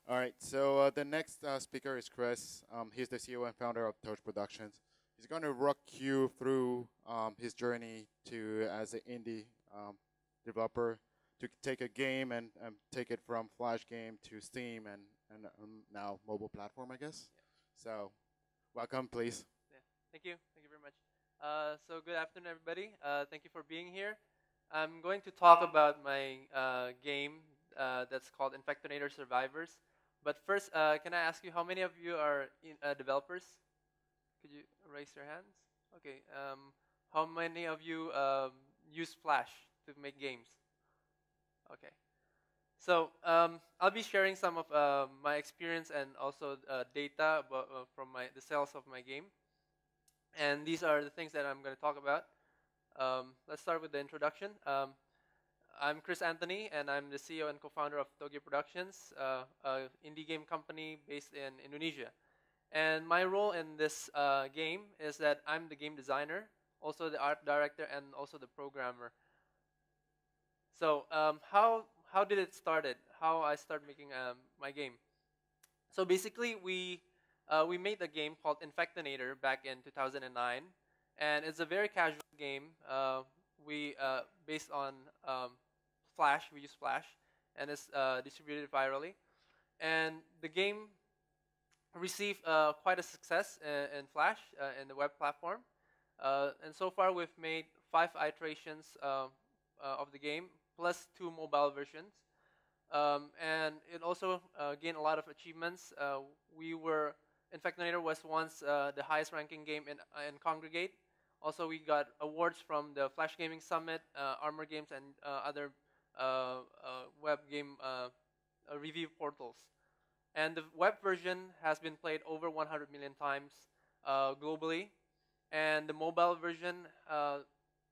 All right, so the next speaker is Kris. He's the CEO and founder of Toge Productions. He's going to walk you through his journey to as an indie developer to take a game and take it from Flash game to Steam and now mobile platform, I guess. So, welcome, please. Yeah, thank you very much. So good afternoon, everybody. Thank you for being here. I'm going to talk about my game that's called Infectonator Survivors. But first, can I ask you how many of you are developers? Could you raise your hands? Okay. How many of you use Flash to make games? Okay. So I'll be sharing some of my experience and also data about, from the sales of my game. And these are the things that I'm going to talk about. Let's start with the introduction. I'm Kris Antoni, and I'm the CEO and co-founder of Toge Productions, an indie game company based in Indonesia. And my role in this game is that I'm the game designer, also the art director, and also the programmer. So how did it started? How I started making my game? So basically, we made a game called Infectonator back in 2009, and it's a very casual game. We based on Flash. We use Flash, and it's distributed virally. And the game received quite a success in Flash in the web platform. And so far, we've made 5 iterations of the game, plus 2 mobile versions. And it also gained a lot of achievements. Infectonator was once the highest ranking game in Congregate. Also, we got awards from the Flash Gaming Summit, Armor Games, and other web game review portals. And the web version has been played over 100 million times globally. And the mobile version,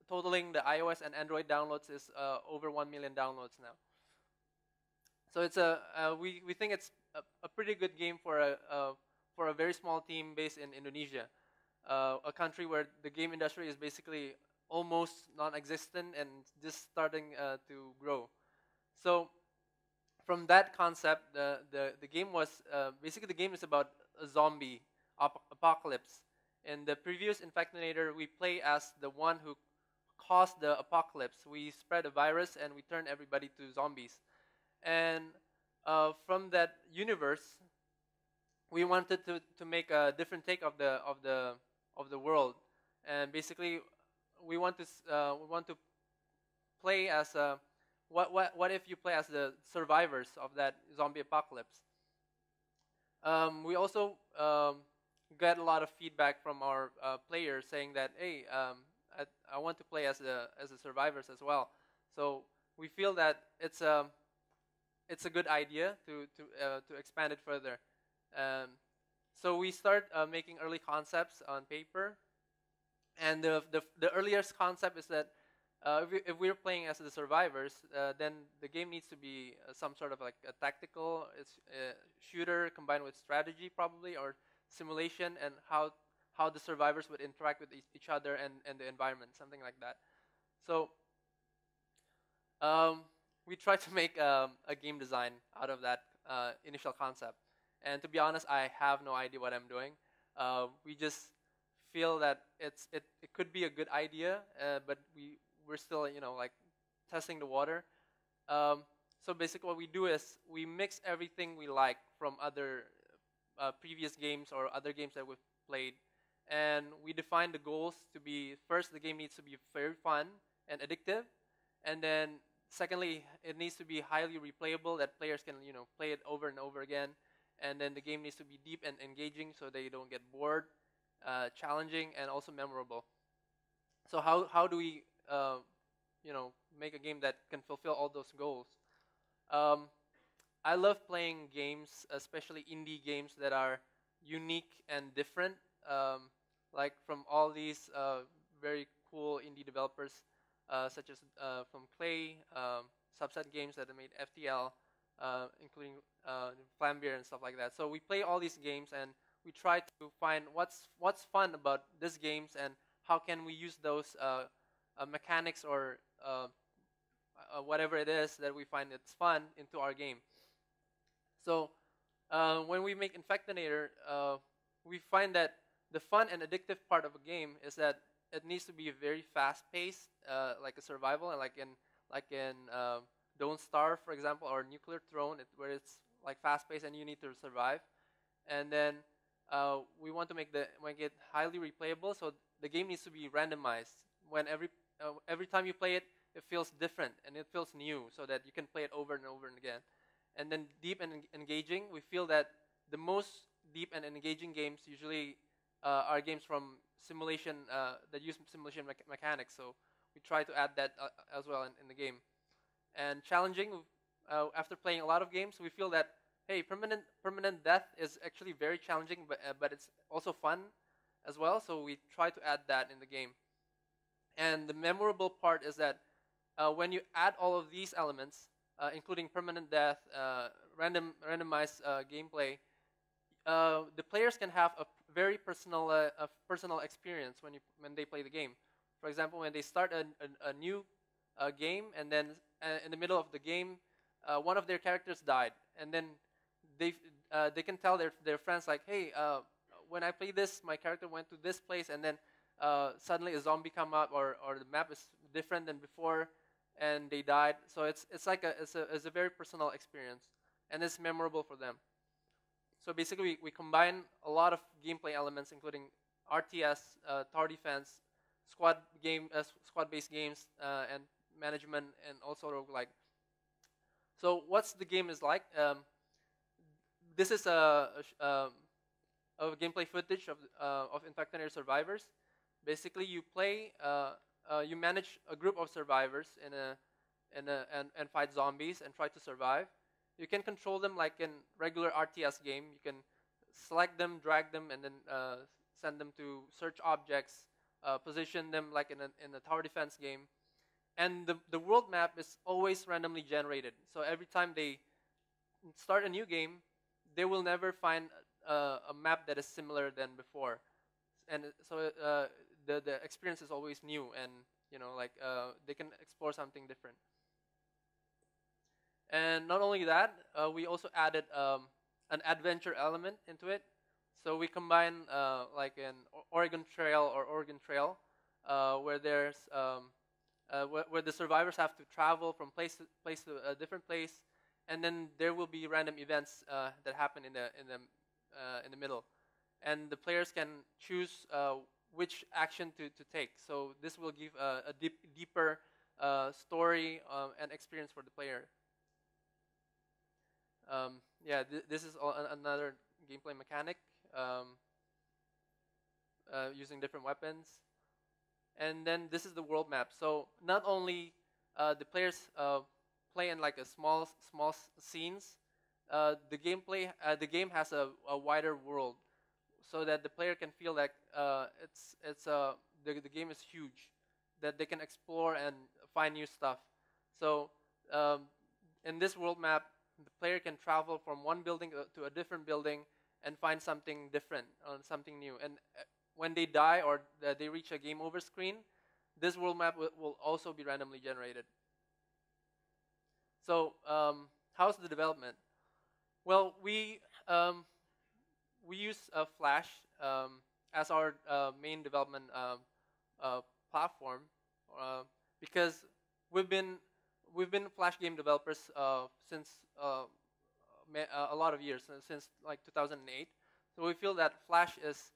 totaling the iOS and Android downloads, is over 1 million downloads now. So it's we think it's a pretty good game for a very small team based in Indonesia, a country where the game industry is basically almost non-existent and just starting to grow. So from that concept, the game was basically the game is about a zombie apocalypse. In the previous Infectonator, we play as the one who caused the apocalypse. We spread a virus and we turn everybody to zombies. And from that universe, we wanted to make a different take of the world. And basically, we want to play as what if you play as the survivors of that zombie apocalypse. We also get a lot of feedback from our players saying that, hey, I want to play as the survivors as well. So we feel that it's a good idea to expand it further. So we start making early concepts on paper, and the earliest concept is that if we're playing as the survivors, then the game needs to be some sort of like a tactical shooter combined with strategy, probably, or simulation, and how the survivors would interact with each other and the environment, something like that. So we try to make a game design out of that initial concept. And to be honest, I have no idea what I'm doing. We just feel that it could be a good idea, but we're still like testing the water. So basically, what we do is we mix everything we like from other previous games or other games that we've played, and we define the goals to be: first, the game needs to be very fun and addictive, and then secondly, it needs to be highly replayable, that players can play it over and over again. And then the game needs to be deep and engaging so they don't get bored, challenging, and also memorable. So how do we make a game that can fulfill all those goals? I love playing games, especially indie games that are unique and different, like from all these very cool indie developers, such as from Clay, Subset Games that have made FTL, including Flambeer and stuff like that. So we play all these games and we try to find what's fun about these games and how can we use those mechanics or whatever it is that we find it's fun into our game. So when we make Infectonator, we find that the fun and addictive part of a game is that it needs to be very fast-paced, like a survival, and like in Don't Starve, for example, or Nuclear Throne, where it's like fast-paced and you need to survive. And then we want to make it highly replayable, so the game needs to be randomized. When every time you play it, it feels different and it feels new, so that you can play it over and over and again. And then deep and engaging, we feel that the most deep and engaging games usually are games from simulation that use simulation mechanics. So we try to add that as well in the game. And challenging, after playing a lot of games, we feel that hey, permanent death is actually very challenging, but it's also fun as well. So we try to add that in the game. And the memorable part is that when you add all of these elements, including permanent death, randomized gameplay, the players can have a very personal experience when they play the game. For example, when they start a new game, and then in the middle of the game, one of their characters died, and then they can tell their friends like, hey, when I play this, my character went to this place, and then suddenly a zombie come up, or the map is different than before, and they died. So it's a very personal experience, and it's memorable for them. So basically, we combine a lot of gameplay elements, including RTS, tower defense, squad-based games, and management, and all sort of like. So what's the game is like? This is a gameplay footage of Infectonator survivors. Basically, you play, you manage a group of survivors and fight zombies and try to survive. You can control them like in regular RTS game. You can select them, drag them, and then send them to search objects, position them like in a tower defense game. And the world map is always randomly generated. So every time they start a new game, they will never find a map that is similar than before. And so the experience is always new, and they can explore something different. And not only that, we also added an adventure element into it. So we combine like an Oregon Trail, where there's where the survivors have to travel from place to a different place, and then there will be random events that happen in the middle, and the players can choose which action to take. So this will give a deeper story and experience for the player. This is another gameplay mechanic, using different weapons. And then this is the world map. So not only the players play in like a small scenes, the game has a wider world, so that the player can feel like the game is huge, that they can explore and find new stuff. So in this world map, the player can travel from one building to a different building and find something different, something new. And when they die or they reach a game over screen, this world map will also be randomly generated. So how's the development? Well, we use Flash as our main development platform, because we've been Flash game developers since a lot of years, since like 2008. So we feel that Flash is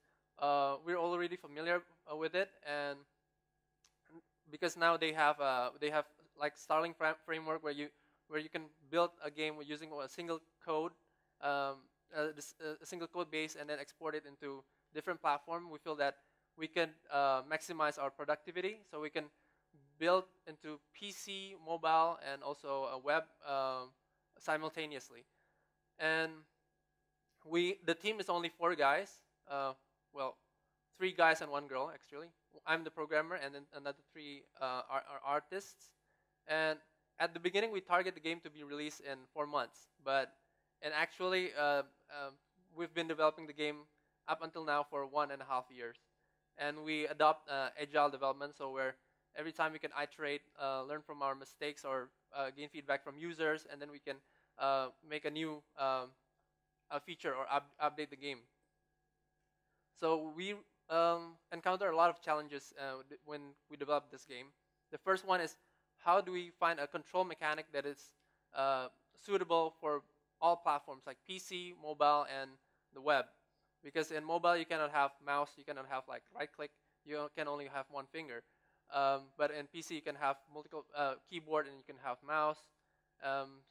we're already familiar with it, and because now they have like Starling framework where you can build a game using a single code, a single code base, and then export it into different platform. We feel that we can maximize our productivity, so we can build into PC, mobile, and also a web simultaneously. And the team is only 4 guys. Well, 3 guys and 1 girl actually. I'm the programmer, and then another 3 are artists. And at the beginning, we target the game to be released in 4 months, and actually we've been developing the game up until now for 1.5 years. And we adopt agile development, so where every time we can iterate, learn from our mistakes, or gain feedback from users, and then we can make a new feature or update the game. So we encounter a lot of challenges when we develop this game. The first one is, how do we find a control mechanic that is suitable for all platforms like PC, mobile, and the web? Because in mobile you cannot have mouse, you cannot have like right click, you can only have one finger. But in PC you can have multiple keyboard and you can have mouse.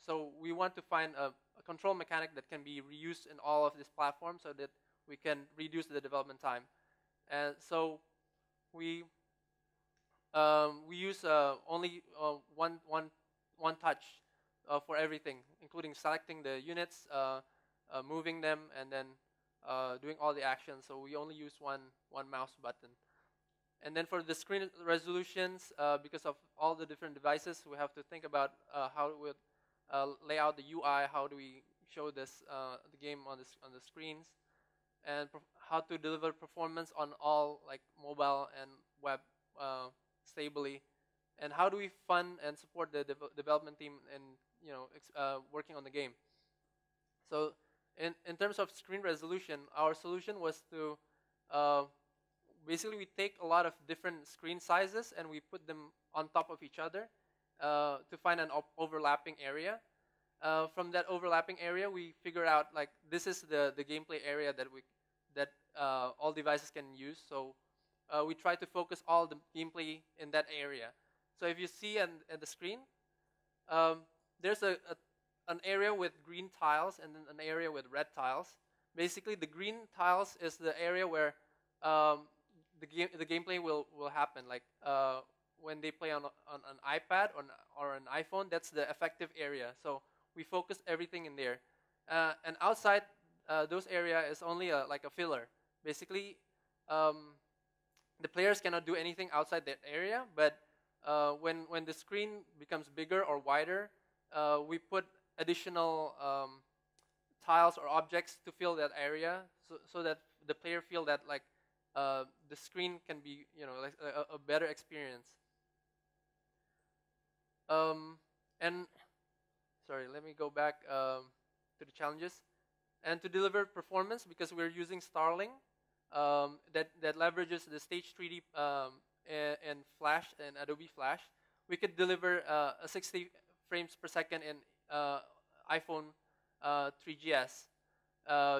So we want to find a control mechanic that can be reused in all of these platforms so that we can reduce the development time. And so we use only one touch for everything, including selecting the units, moving them, and then doing all the actions. So we only use one mouse button. And then for the screen resolutions, because of all the different devices, we have to think about how we lay out the UI, how do we show this the game on the screens, and how to deliver performance on all like mobile and web stably, and how do we fund and support the development team in working on the game. So in terms of screen resolution, our solution was to basically we take a lot of different screen sizes and we put them on top of each other to find an overlapping area. From that overlapping area, we figure out like this is the gameplay area that all devices can use. So we try to focus all the gameplay in that area. So if you see at the screen, there's an area with green tiles and then an area with red tiles. Basically, the green tiles is the area where the gameplay will happen. Like when they play on an iPad or an iPhone, that's the effective area. So we focus everything in there. And outside those area is only like a filler. Basically, the players cannot do anything outside that area. But when the screen becomes bigger or wider, we put additional tiles or objects to fill that area, so that the player feel that like the screen can be like a better experience. And sorry, let me go back to the challenges. And to deliver performance, because we're using Starling, that leverages the Stage 3D and Flash and Adobe Flash, we could deliver a 60 frames per second in iPhone 3GS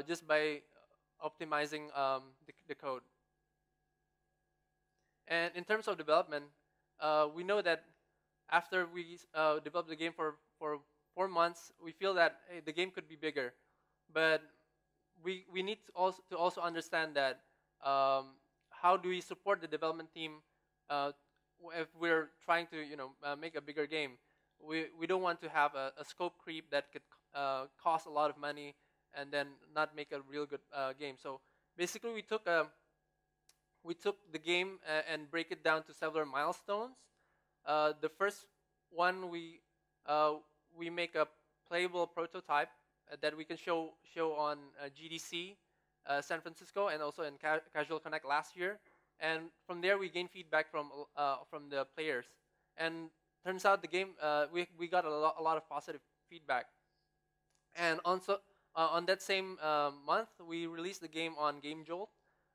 just by optimizing the code. And in terms of development, we know that after we develop the game for 4 months, we feel that hey, the game could be bigger, but we need to also understand that how do we support the development team if we're trying to make a bigger game. We don't want to have a scope creep that could cost a lot of money and then not make a real good game. So basically, we took the game and break it down to several milestones. The first one, we make a playable prototype that we can show on GDC San Francisco and also in Casual Connect last year. And from there, we gain feedback from the players. And turns out the game we got a lot of positive feedback. And also on that same month, we released the game on Game Jolt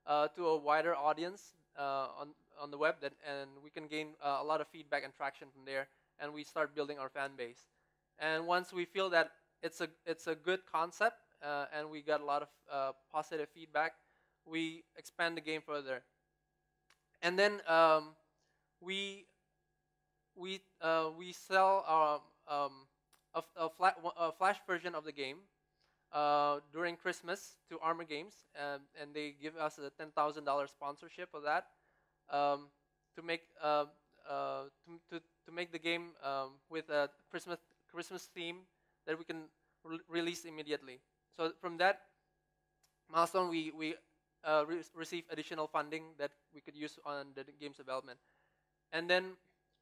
to a wider audience on the web, and we can gain a lot of feedback and traction from there, and we start building our fan base. And once we feel that it's a good concept and we got a lot of positive feedback, we expand the game further. And then we sell a flash version of the game during Christmas to Armor Games, and they give us a $10,000 sponsorship of that to make the game with a Christmas theme that we can release immediately. So from that milestone, we receive additional funding that we could use on the game's development, and then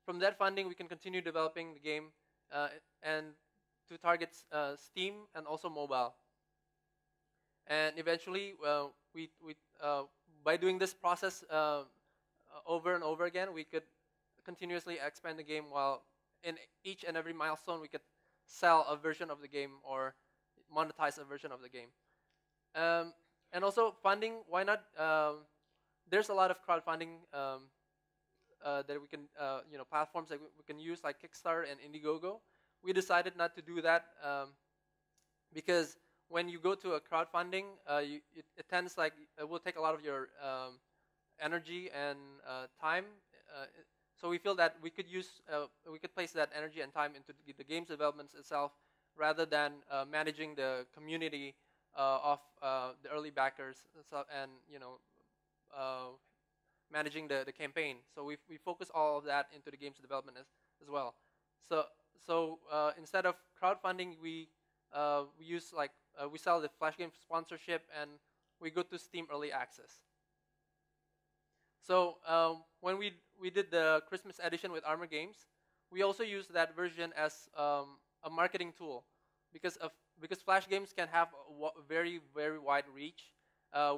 from that funding, we can continue developing the game and to target Steam and also mobile. And eventually, by doing this process over and over again, we could continuously expand the game, while in each and every milestone, we could sell a version of the game or monetize a version of the game. And also funding. Why not? There's a lot of crowdfunding that we can, platforms that we can use like Kickstarter and Indiegogo. We decided not to do that because when you go to a crowdfunding, it tends like it will take a lot of your energy and time. So we feel that we could place that energy and time into the game's development itself, rather than managing the community of the early backers and managing the campaign. So we focus all of that into the game's development as well. So instead of crowdfunding, we use we sell the Flash game sponsorship, and we go to Steam Early Access. So when we did the Christmas edition with Armor Games, we also used that version as a marketing tool, because Flash games can have a very wide reach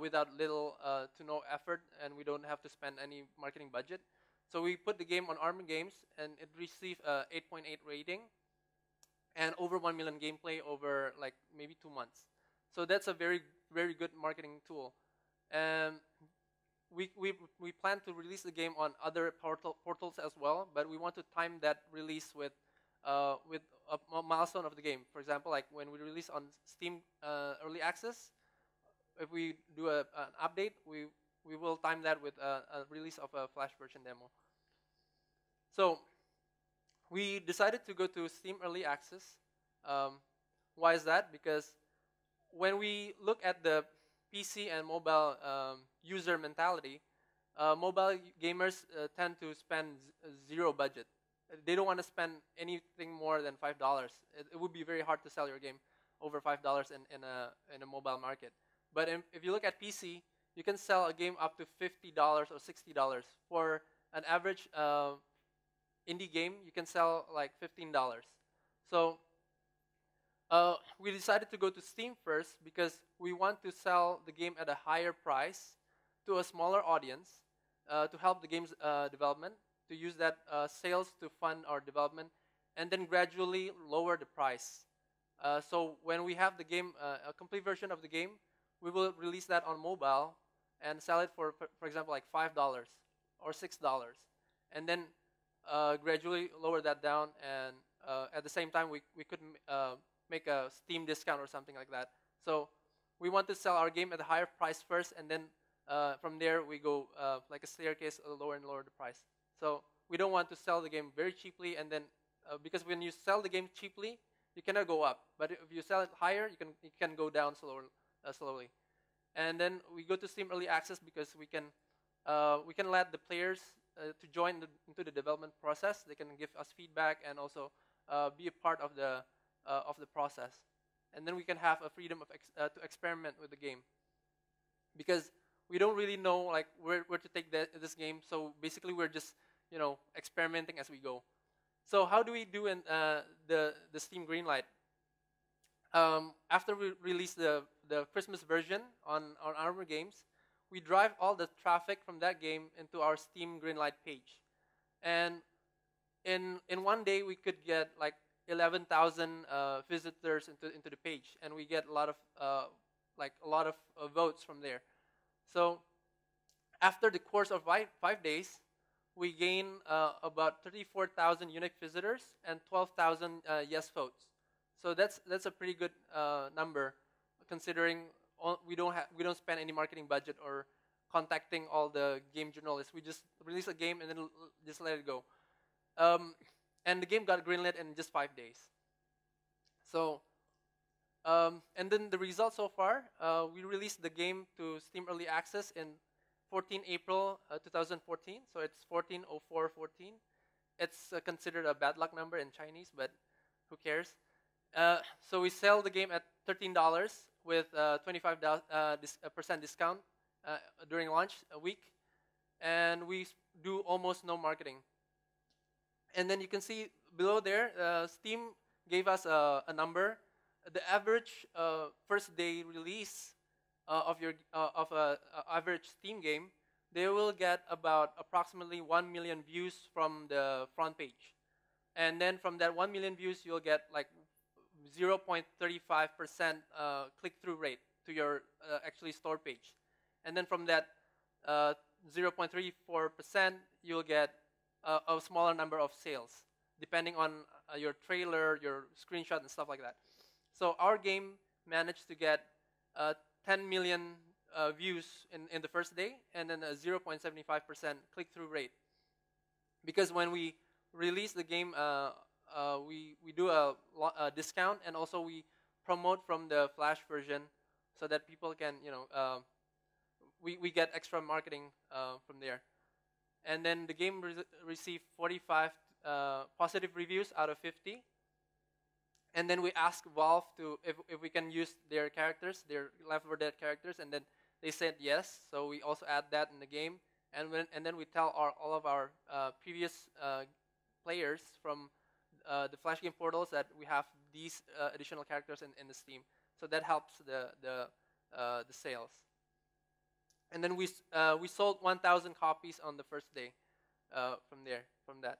without little to no effort, and we don't have to spend any marketing budget. So we put the game on Armor Games, and it received a 8.8 rating and over 1 million gameplay over like maybe 2 months. So that's a very good marketing tool. And we plan to release the game on other portals as well, but we want to time that release with a milestone of the game. For example, like when we release on Steam Early Access, if we do an update, we will time that with a release of a Flash version demo. So we decided to go to Steam Early Access. Why is that? Because when we look at the PC and mobile user mentality, mobile gamers tend to spend zero budget. They don't want to spend anything more than $5. It would be very hard to sell your game over $5 in a mobile market. But if you look at PC, you can sell a game up to $50 or $60. For an average indie game, you can sell like $15. So we decided to go to Steam first because we want to sell the game at a higher price to a smaller audience to help the game's development, to use that sales to fund our development, and then gradually lower the price. So when we have the game, a complete version of the game, we will release that on mobile and sell it for example, like $5 or $6, and then gradually lower that down. And at the same time, we could make a Steam discount or something like that. So we want to sell our game at a higher price first, and then from there we go like a staircase, lower and lower the price. So we don't want to sell the game very cheaply, and then because when you sell the game cheaply, you cannot go up. But if you sell it higher, you can go down slowly. And then we go to Steam Early Access because we can let the players to join into the development process. They can give us feedback and also be a part of the process. And then we can have a freedom of to experiment with the game, because we don't really know like where to take this game. So basically, we're just experimenting as we go. So how do we do in the Steam Greenlight? After we release the Christmas version on Armor Games, we drive all the traffic from that game into our Steam Greenlight page. And in one day, we could get like 11,000 visitors into the page, and we get a lot of votes from there. So after the course of 5 days, we gain about 34,000 unique visitors and 12,000 yes votes. So that's a pretty good number, considering we don't spend any marketing budget or contacting all the game journalists. We just release a game and then just let it go. And the game got greenlit in just 5 days. So, and then the results so far, we released the game to Steam Early Access in 14 April 2014. So it's 14/04/14. It's considered a bad luck number in Chinese, but who cares? So we sell the game at $13 with 25% discount during launch a week, and we do almost no marketing. And then you can see below there, Steam gave us a number. The average first day release of a average Steam game, they will get about approximately 1 million views from the front page, and then from that 1 million views, you'll get like 0.35% click-through rate. to your actually store page. And then from that 0.34%, you'll get a smaller number of sales, depending on your trailer, your screenshot, and stuff like that. So our game managed to get 10 million views in the first day, and then a 0.75% click-through rate. Because when we release the game, we do a discount, and also we promote from the Flash version so that people can, we get extra marketing from there. And then the game received 45 positive reviews out of 50. And then we asked Valve to if we can use their characters, their Left 4 Dead characters, and then they said yes. So we also add that in the game, and then we tell all of our previous players from the Flash game portals that we have these additional characters in the Steam. So that helps the sales. And then we sold 1,000 copies on the first day from that.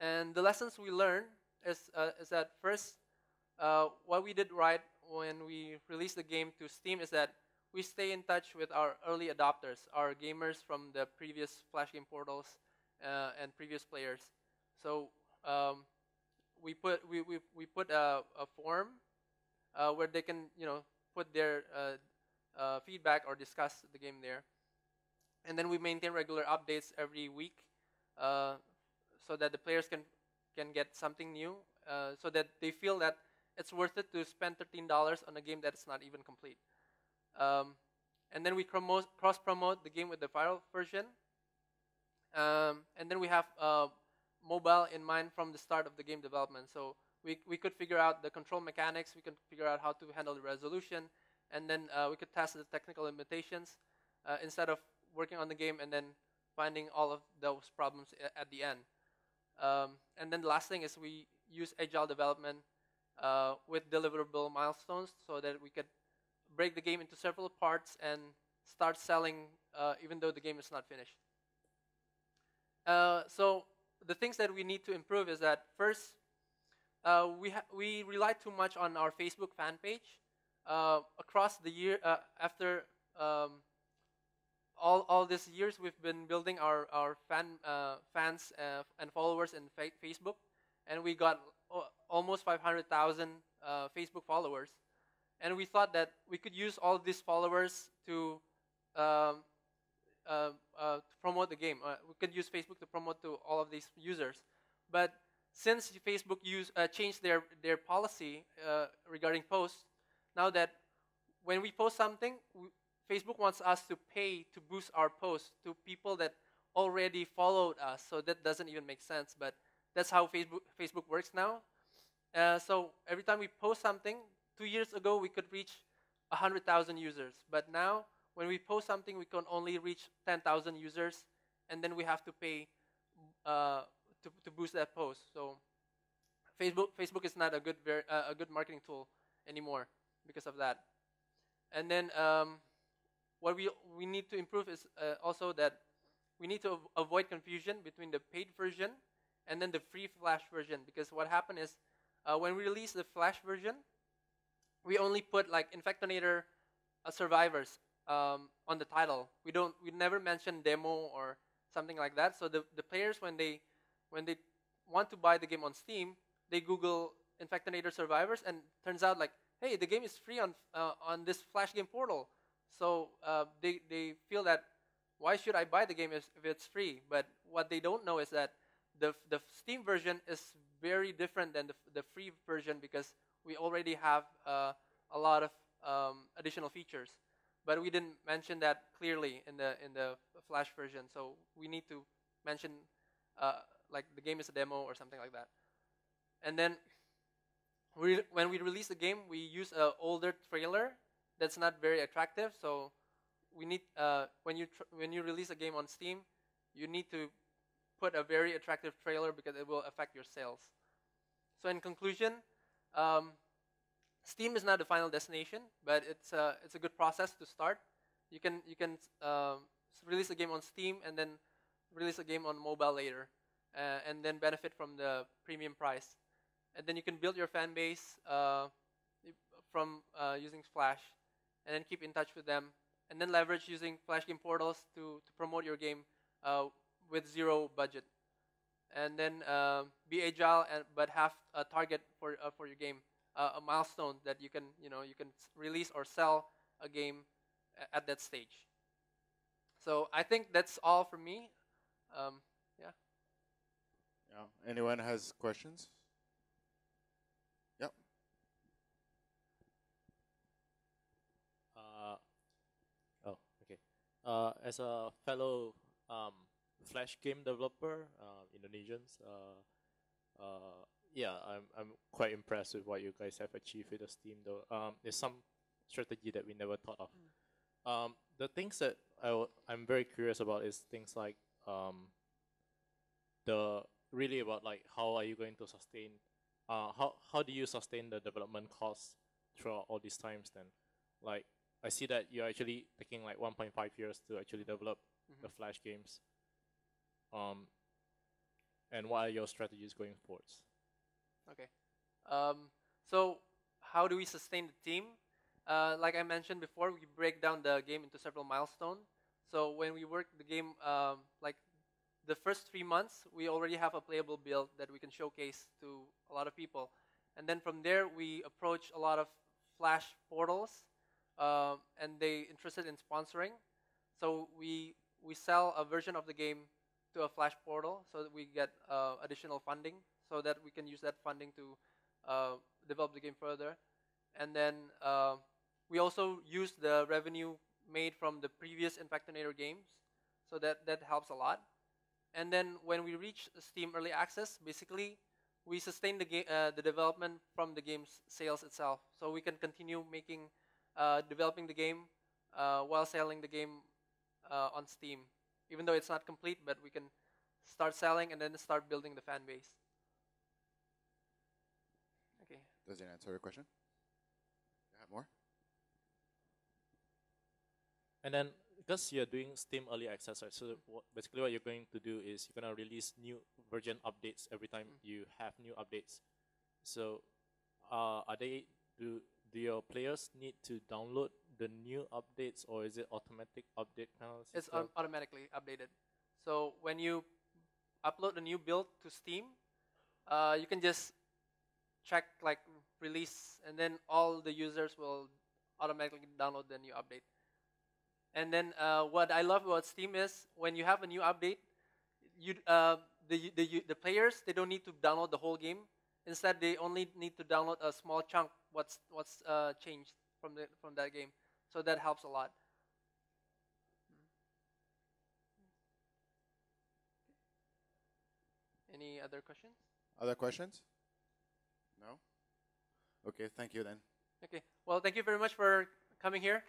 And the lessons we learned is that first, what we did right when we released the game to Steam is that we stay in touch with our early adopters, our gamers from the previous Flash game portals and previous players. So we put a form where they can put their feedback or discuss the game there, and then we maintain regular updates every week so that the players can get something new, so that they feel that it's worth it to spend $13 on a game that's not even complete. And then we cross-promote the game with the viral version, and then we have mobile in mind from the start of the game development. So we could figure out the control mechanics, we could figure out how to handle the resolution, and then we could test the technical limitations instead of working on the game and then finding all of those problems at the end. And then the last thing is we use agile development with deliverable milestones so that we could break the game into several parts and start selling even though the game is not finished. So the things that we need to improve is that first, we rely too much on our Facebook fan page. Across the year, after all these years, we've been building our fans and followers in Facebook, and we got almost 500,000 Facebook followers. And we thought that we could use all of these followers to promote the game. We could use Facebook to promote to all of these users. But since Facebook changed their policy regarding posts, now that when we post something, Facebook wants us to pay to boost our posts to people that already followed us. So that doesn't even make sense, but that's how Facebook works now. So every time we post something, 2 years ago we could reach 100,000 users, but now when we post something, we can only reach 10,000 users, and then we have to pay to boost that post. So Facebook is not a good marketing tool anymore because of that. And then what we need to improve is also that we need to avoid confusion between the paid version and then the free Flash version, because what happened is when we released the Flash version, we only put like Infectonator survivors on the title. We never mention demo or something like that. So the players, when they want to buy the game on Steam, they Google Infectonator survivors, and turns out like, hey, the game is free on this Flash game portal. So they feel that, why should I buy the game if it's free? But what they don't know is that the Steam version is very different than the free version, because we already have a lot of additional features. But we didn't mention that clearly in the Flash version. So we need to mention like the game is a demo or something like that. And then when we release the game, we use an older trailer that's not very attractive. So we need when you release a game on Steam, you need to put a very attractive trailer because it will affect your sales. So in conclusion, Steam is not the final destination, but it's a good process to start. You can release a game on Steam and then release a game on mobile later, and then benefit from the premium price. And then you can build your fan base from using Flash, and then keep in touch with them, and then leverage using Flash game portals to promote your game with zero budget. And then be agile, but have a target for your game, a milestone that you can release or sell a game at that stage. So I think that's all for me. Yeah. Yeah. Anyone has questions? Yep. Oh, okay. As a fellow Flash game developer, Indonesians, yeah, I'm quite impressed with what you guys have achieved with the Steam. Though, there's some strategy that we never thought of. The things that I'm very curious about is things like really about like how are you going to sustain, how do you sustain the development costs throughout all these times? Then, like I see that you're actually taking like 1.5 years to actually develop the Flash games. And what are your strategies going forwards? Okay. So how do we sustain the team? Like I mentioned before, we break down the game into several milestones. So when we work the game, like the first 3 months, we already have a playable build that we can showcase to a lot of people. And then from there, we approach a lot of Flash portals, and they interested in sponsoring. So we sell a version of the game to a Flash portal so that we get additional funding, so that we can use that funding to develop the game further. And then we also use the revenue made from the previous Infectonator games, so that helps a lot. And then when we reach Steam Early Access, basically we sustain the development from the game's sales itself, so we can continue making developing the game while selling the game on Steam, even though it's not complete, but we can start selling and then start building the fan base. Okay. Does it answer your question? You have more? And then, because you're doing Steam Early Access, right? So basically what you're going to do is you're going to release new version updates every time you have new updates. So do your players need to download the new updates, or is it automatic update kind of system? It's automatically updated. So when you upload a new build to Steam, you can just check like release, and then all the users will automatically download the new update. And then what I love about Steam is when you have a new update, the players, they don't need to download the whole game. Instead, they only need to download a small chunk what's changed from that game. So that helps a lot. Any other questions? Other questions? No? Okay, thank you then. Okay. Well, thank you very much for coming here.